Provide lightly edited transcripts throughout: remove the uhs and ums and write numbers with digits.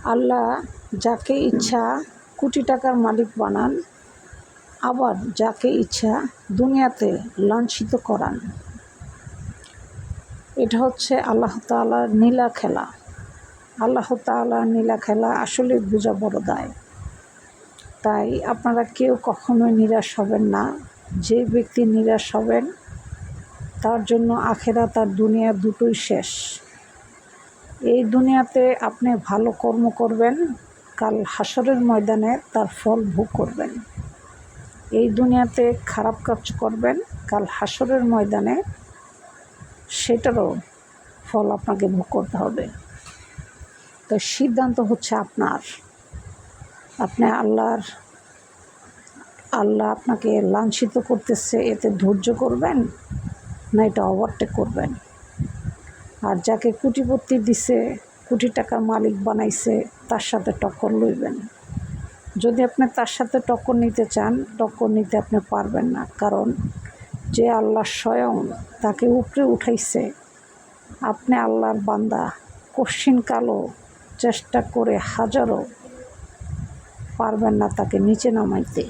আল্লাহ যাকে ইচ্ছা কোটি টাকার মালিক বানান, আবার যাকে ইচ্ছা দুনিয়াতে লাঞ্ছিত করান। এটা হচ্ছে আল্লাহ তাআলার নীলা খেলা। আল্লাহ তাআলার নীলা খেলা আসলে বোঝা বড় দায়। তাই আপনারা কেউ কখনোই নিরাশ হবেন না। যে ব্যক্তি নিরাশ হবেন তার জন্য আখিরাত আর দুনিয়া দুটোই শেষ। এই দুনিয়াতে আপনি ভালো কর্ম করবেন, কাল হাসরের ময়দানে তার ফল ভোগ করবেন। এই দুনিয়াতে খারাপ কাজ করবেন, কাল হাসরের ময়দানে সেটারও ফল আপনাকে ভোগ করতে হবে। তো সিদ্ধান্ত হচ্ছে আপনার। আপনি আল্লাহ আপনাকে লাঞ্ছিত করতেছে, এতে ধৈর্য করবেন না এটা ওভারটেক করবেন। আর যাকে কোটিপতি দিছে, কোটি টাকার মালিক বানাইছে, তার সাথে টক্কর লইবেন। যদি আপনি তার সাথে টক্কর নিতে চান, টক্কর নিতে আপনি পারবেন না। কারণ যে আল্লাহ স্বয়ং তাকে উপরে উঠাইছে, আপনি আল্লাহর বান্দা, কশিনকালও চেষ্টা করে হাজারও পারবেন না তাকে নিচে নামাইতে।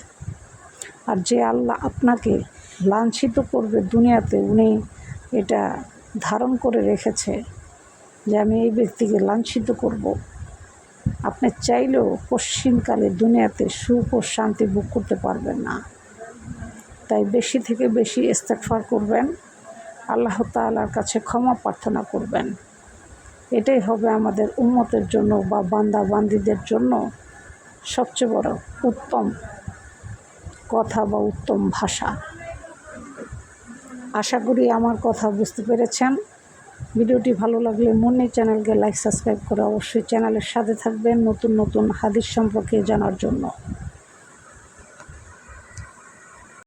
আর যে আল্লাহ আপনাকে লাঞ্ছিত করবে দুনিয়াতে, উনি এটা ধারণ করে রেখেছে যে আমি এই ব্যক্তিকে লাঞ্ছিত করব। আপনি চাইলেও পশ্চিমকালে দুনিয়াতে সুখ ও শান্তি ভোগ করতে পারবেন না। তাই বেশি থেকে বেশি ইস্তেগফার করবেন, আল্লাহ তাআলার কাছে ক্ষমা প্রার্থনা করবেন। এটাই হবে আমাদের উম্মতের জন্য বা বান্দা বান্দীদের জন্য সবচেয়ে বড় উত্তম কথা বা উত্তম ভাষা। আশা করি আমার কথা বুঝতে পেরেছেন। ভিডিওটি ভালো লাগলে মুন্নি চ্যানেলকে লাইক সাবস্ক্রাইব করে অবশ্যই চ্যানেলের সাথে থাকবেন নতুন নতুন হাদিস সম্পর্কে জানার জন্য।